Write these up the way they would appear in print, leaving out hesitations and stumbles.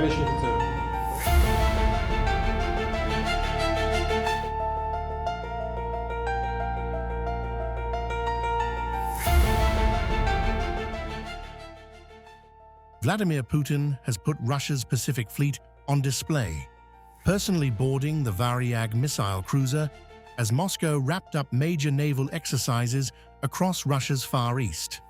Retaliation офицера. Vladimir Putin has put Russia's Pacific Fleet on display, personally boarding the Varyag missile cruiser as Moscow wrapped up major naval exercises across Russia's Far East.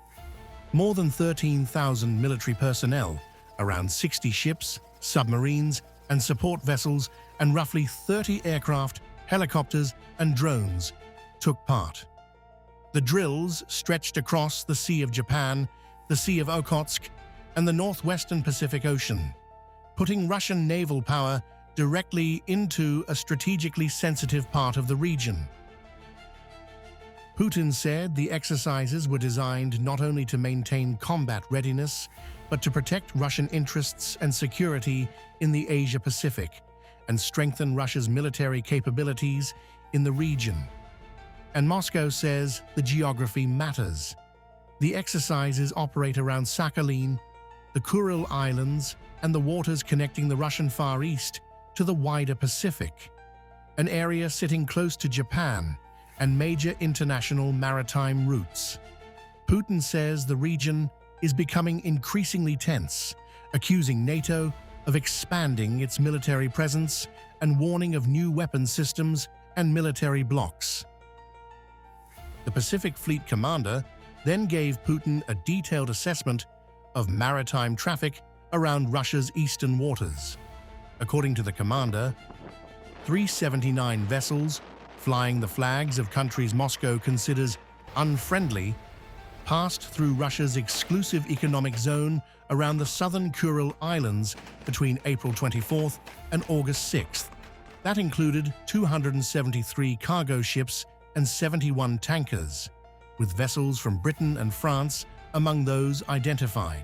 More than 13,000 military personnel, around 60 ships, submarines, and support vessels, and roughly 30 aircraft, helicopters, and drones took part. The drills stretched across the Sea of Japan, the Sea of Okhotsk, and the northwestern Pacific Ocean, putting Russian naval power directly into a strategically sensitive part of the region. Putin said the exercises were designed not only to maintain combat readiness, but to protect Russian interests and security in the Asia-Pacific and strengthen Russia's military capabilities in the region. And Moscow says the geography matters. The exercises operate around Sakhalin, the Kuril Islands, and the waters connecting the Russian Far East to the wider Pacific, an area sitting close to Japan and major international maritime routes. Putin says the region is becoming increasingly tense, accusing NATO of expanding its military presence and warning of new weapon systems and military blocs. The Pacific Fleet commander then gave Putin a detailed assessment of maritime traffic around Russia's eastern waters. According to the commander, 379 vessels flying the flags of countries Moscow considers unfriendly passed through Russia's exclusive economic zone around the southern Kuril Islands between April 24th and August 6th. That included 273 cargo ships and 71 tankers, with vessels from Britain and France among those identified.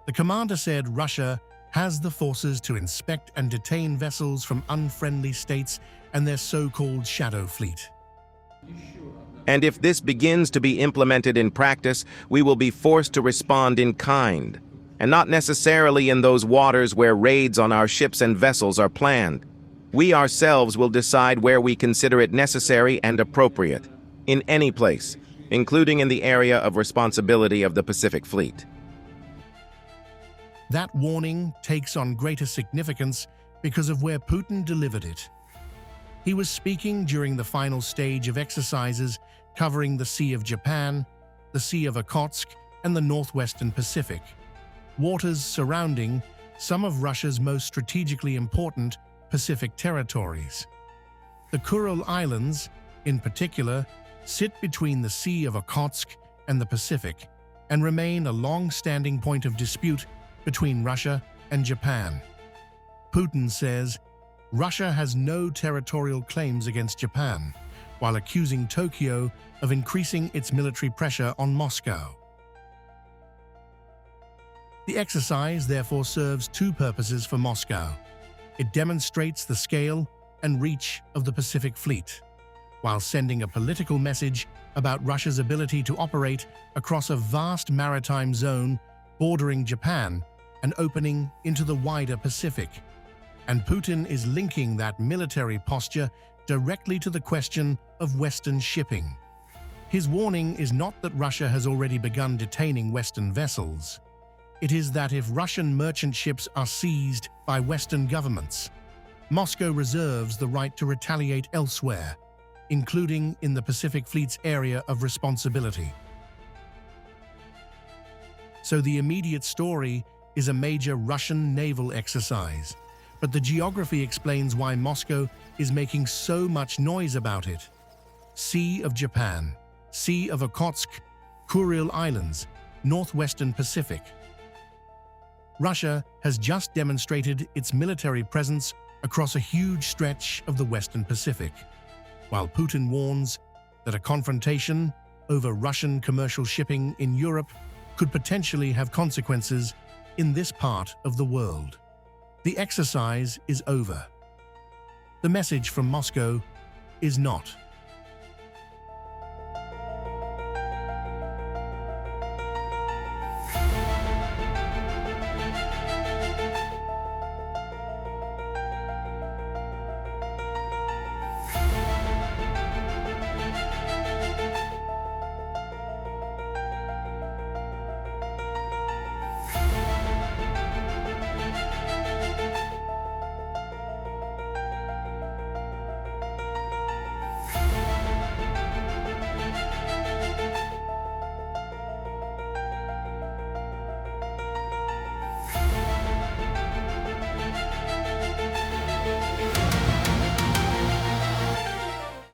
The commander said Russia has the forces to inspect and detain vessels from unfriendly states and their so-called shadow fleet. And if this begins to be implemented in practice, we will be forced to respond in kind, and not necessarily in those waters where raids on our ships and vessels are planned. We ourselves will decide where we consider it necessary and appropriate, in any place, including in the area of responsibility of the Pacific Fleet. That warning takes on greater significance because of where Putin delivered it. He was speaking during the final stage of exercises covering the Sea of Japan, the Sea of Okhotsk, and the northwestern Pacific, waters surrounding some of Russia's most strategically important Pacific territories. The Kuril Islands, in particular, sit between the Sea of Okhotsk and the Pacific and remain a long-standing point of dispute between Russia and Japan. Putin says Russia has no territorial claims against Japan, while accusing Tokyo of increasing its military pressure on Moscow. The exercise therefore serves two purposes for Moscow. It demonstrates the scale and reach of the Pacific Fleet, while sending a political message about Russia's ability to operate across a vast maritime zone bordering Japan and opening into the wider Pacific. And Putin is linking that military posture directly to the question of Western shipping. His warning is not that Russia has already begun detaining Western vessels. It is that if Russian merchant ships are seized by Western governments, Moscow reserves the right to retaliate elsewhere, including in the Pacific Fleet's area of responsibility. So the immediate story is a major Russian naval exercise, but the geography explains why Moscow is making so much noise about it. Sea of Japan, Sea of Okhotsk, Kuril Islands, northwestern Pacific. Russia has just demonstrated its military presence across a huge stretch of the Western Pacific, while Putin warns that a confrontation over Russian commercial shipping in Europe could potentially have consequences in this part of the world. The exercise is over. The message from Moscow is not.